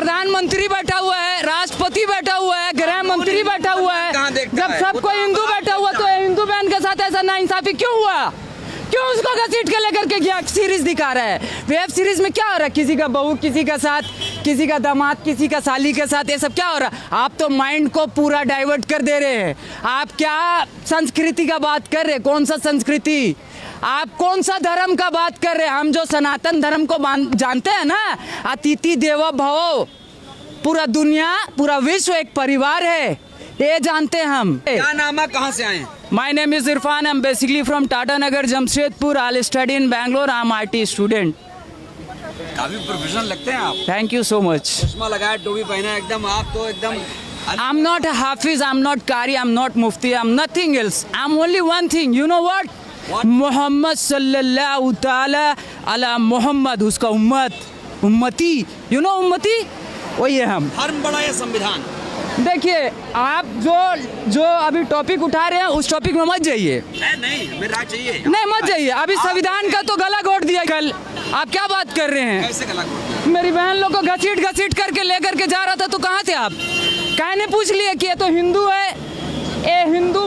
प्रधानमंत्री बैठा हुआ है, राष्ट्रपति बैठा हुआ है, गृह मंत्री बैठा हुआ है। जब सबको हिंदू बैठा हुआ तो हिंदू बहन के साथ ऐसा नाइंसाफी क्यों हुआ? क्यों उसको घसीट के लेकर के गया? सीरीज दिखा रहा है। वेब सीरीज में क्या हो रहा है? किसी का बहू किसी का साथ, किसी का दामाद किसी का साली के साथ, ये सब क्या हो रहा है? आप तो माइंड को पूरा डाइवर्ट कर दे रहे हैं। आप क्या संस्कृति का बात कर रहे हैं? कौन सा संस्कृति? आप कौन सा धर्म का बात कर रहे हैं? हम जो सनातन धर्म को जानते हैं ना, अतिथि देवो भव, पूरा दुनिया पूरा विश्व एक परिवार है, ये जानते हैं हम। क्या नाम है, कहाँ से आए हैं? My name is Irfan. I'm basically from Tata Nagar, Jamshedpur. I'll study in Bangalore. I'm IT student. काफी प्रोफेशनल लगते हैं आप। Thank you so much. चश्मा लगाया, टोपी पहना है, एकदम आप तो एकदम। I'm not a Hafiz. I'm not Qari. I'm not Mufti. I'm nothing else. I'm only one thing. You know what? What? Muhammad sallallahu ta'ala ala Muhammad. उसका उम्मती. You know उम्मती? वही है हम। धर्म बड़ा या संविधान? देखिए, आप जो अभी टॉपिक उठा रहे हैं उस टॉपिक में मत जाइए। नहीं, हमें राय चाहिए। नहीं, मत जाइए। अभी संविधान का तो गला घोट दिया कल। आप क्या बात कर रहे हैं? कैसे गला घोट? मेरी बहन लोग को घसीट करके लेकर के जा रहा था, तो कहाँ थे आप? कहने पूछ लिए कि ये तो हिंदू है, ये हिंदू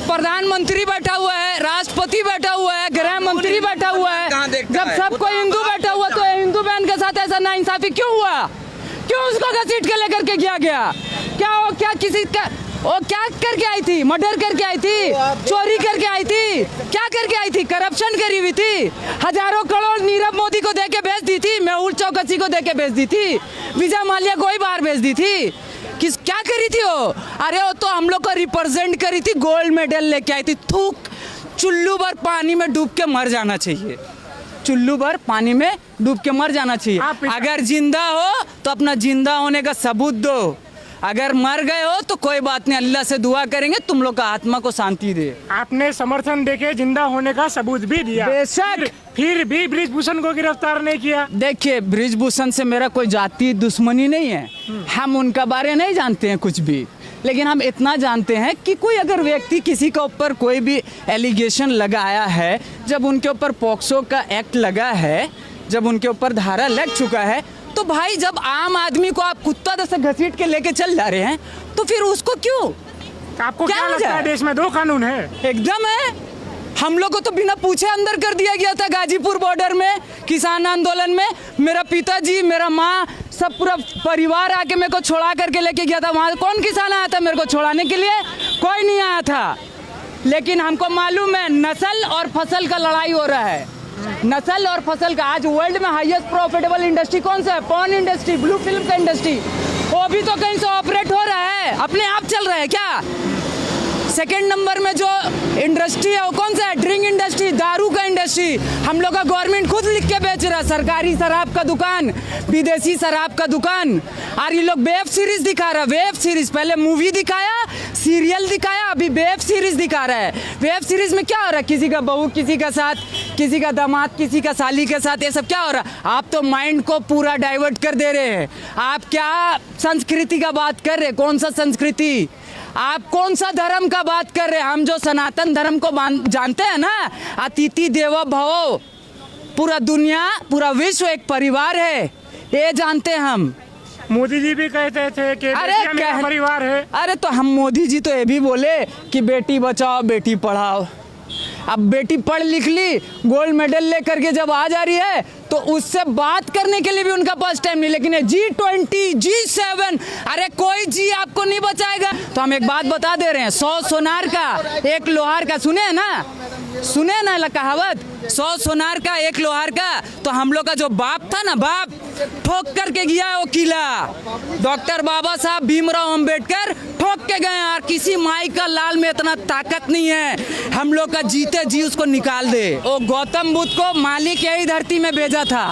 प्रधानमंत्री बैठा हुआ है, राष्ट्रपति बैठा हुआ है, गृह मंत्री बैठा हुआ है। जब सबको हिंदू बैठा हुआ तो हिंदू बहन के साथ ऐसा नाइंसाफी क्यों हुआ? क्यों उसको घसीट के लेकर के गया? क्या किसी का वो क्या करके आई थी? मर्डर करके आई थी, चोरी करके आई थी, क्या करके आई थी? करप्शन करी हुई थी। हजारों करोड़ नीरव मोदी को देके भेज दी थी, मेहुल चौकसी को देके भेज दी थी, विजय माल्या को ही बाहर भेज दी थी। क्या करी थी वो? अरे वो तो हम लोग को रिप्रेजेंट करी थी, गोल्ड मेडल लेके आई थी। थूक, चुल्लू भर पानी में डूब के मर जाना चाहिए। चुल्लू भर पानी में डूब के मर जाना चाहिए। अगर जिंदा हो तो अपना जिंदा होने का सबूत दो, अगर मर गए हो तो कोई बात नहीं, अल्लाह से दुआ करेंगे तुम लोग का आत्मा को शांति दे। आपने समर्थन देके जिंदा होने का सबूत भी दिया, बेशक। फिर भी बृजभूषण को गिरफ्तार नहीं किया। देखिए, बृजभूषण से मेरा कोई जाति दुश्मनी नहीं है, हम उनका बारे नहीं जानते हैं कुछ भी, लेकिन हम इतना जानते हैं कि कोई अगर व्यक्ति किसी के ऊपर कोई भी एलिगेशन लगाया है, जब उनके ऊपर पॉक्सो का एक्ट लगा है, जब उनके ऊपर धारा लग चुका है, तो भाई जब आम आदमी को आप कुत्ता जैसे घसीट के लेके चल जा रहे हैं, तो फिर उसको क्यों? आपको क्या लगता है देश में दो कानून है? एकदम है। हम लोग को तो बिना पूछे अंदर कर दिया गया था गाजीपुर बॉर्डर में, किसान आंदोलन में। मेरा पिताजी, मेरा माँ, सब पूरा परिवार आके मेरे को छोड़ा करके लेके गया था। वहाँ कौन किसान आया था मेरे को छोड़ाने के लिए? कोई नहीं आया था। लेकिन हमको मालूम है नस्ल और फसल का लड़ाई हो रहा है, नस्ल और फसल का। आज वर्ल्ड में हाईएस्ट प्रॉफिटेबल इंडस्ट्री कौन सा है? पॉर्न इंडस्ट्री, ब्लू फिल्म का इंडस्ट्री। वो भी तो कहीं से ऑपरेट हो रहा है, अपने आप चल रहा है क्या? सेकेंड नंबर में जो इंडस्ट्री है वो कौन सा है? ड्रिंक इंडस्ट्री, दारू का इंडस्ट्री। हम लोग का गवर्नमेंट खुद लिख के बेच रहा है, सरकारी शराब का दुकान, विदेशी शराब का दुकान। और ये लोग वेब सीरीज दिखा रहा है, वेब सीरीज। पहले मूवी दिखाया, सीरियल दिखाया, अभी वेब सीरीज दिखा रहा है। वेब सीरीज में क्या हो रहा है? किसी का बहू किसी का साथ, किसी का दामाद किसी का साली के साथ, ये सब क्या हो रहा है? आप तो माइंड को पूरा डाइवर्ट कर दे रहे हैं। आप क्या संस्कृति का बात कर रहे हैं? कौन सा संस्कृति? आप कौन सा धर्म का बात कर रहे हैं? हम जो सनातन धर्म को जानते हैं ना, अतिथि देवो भव, पूरा दुनिया पूरा विश्व एक परिवार है, ये जानते हैं हम। मोदी जी भी कहते थे कि मेरा परिवार है। अरे तो हम मोदी जी तो ये भी बोले कि बेटी बचाओ बेटी पढ़ाओ। अब बेटी पढ़ लिख ली, गोल्ड मेडल लेकर के जब आ जा रही है, तो उससे बात करने के लिए भी उनका पास टाइम नहीं। लेकिन G20, G7, अरे कोई जी आपको नहीं बचाएगा। तो हम एक बात बता दे रहे हैं, 100 सोनार का 1 लोहार का। सुने हैं ना कहावत, 100 सोनार का 1 लोहार का। तो हम लोग का जो बाप था ना, बाप ठोक करके गया है वो किला। डॉक्टर बाबा साहब भीमराव अंबेडकर ठोक के गए, और किसी माई का लाल में इतना ताकत नहीं है हम लोग का जीते जी उसको निकाल दे। वो गौतम बुद्ध को मालिक यही धरती में भेजा था,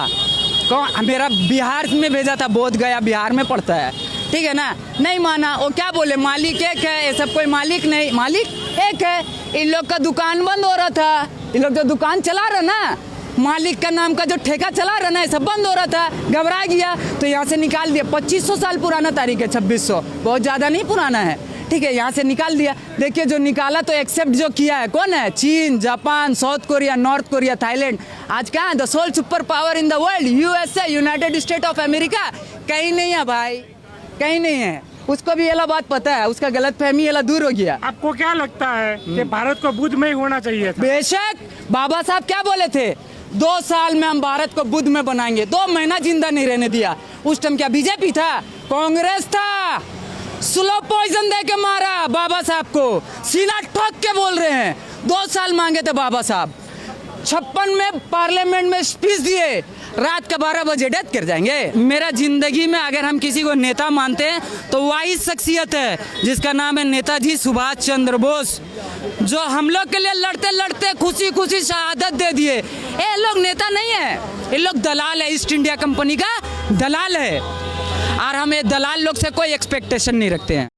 कौन? मेरा बिहार में भेजा था, बोध गया बिहार में पड़ता है, ठीक है ना? नहीं माना, वो क्या बोले? मालिक एक है, ये सब कोई मालिक नहीं, मालिक एक है। इन लोग का दुकान बंद हो रहा था, इन लोग जो दुकान चला रहा ना, मालिक का नाम का जो ठेका चला रहा ना, ये सब बंद हो रहा था। घबरा गया तो यहाँ से निकाल दिया। 2500 साल पुराना तारीख है, 2600, बहुत ज़्यादा नहीं पुराना है, ठीक है? यहाँ से निकाल दिया। देखिए जो निकाला तो एक्सेप्ट जो किया है कौन है? चीन, Japan, South Korea, North Korea, Thailand. आज क्या है? The sole super power in the world, USA, United State of America. कहीं नहीं है भाई, कहीं नहीं है। उसको भी ये बात पता है, उसका गलत फहमी ये दूर हो गया। आपको क्या लगता है कि भारत को बुद्ध में ही होना चाहिए था? बेशक, बाबा साहब क्या बोले थे, 2 साल में हम भारत को बुद्ध में बनाएंगे। 2 महीना जिंदा नहीं रहने दिया। उस टाइम क्या बीजेपी था, कांग्रेस था। स्लो पॉइजन दे के मारा बाबा साहब को, सीना ठोक के बोल रहे हैं। 2 साल मांगे थे बाबा साहब, 56 में पार्लियामेंट में स्पीच दिए, रात के 12 बजे डेथ कर जाएंगे। मेरा जिंदगी में अगर हम किसी को नेता मानते हैं तो वही शख्सियत है जिसका नाम है नेताजी सुभाष चंद्र बोस, जो हम लोग के लिए लड़ते लड़ते खुशी खुशी शहादत दे दिए। ये लोग नेता नहीं है, ये लोग दलाल है, ईस्ट इंडिया कंपनी का दलाल है। और हम ये दलाल लोग से कोई एक्सपेक्टेशन नहीं रखते हैं।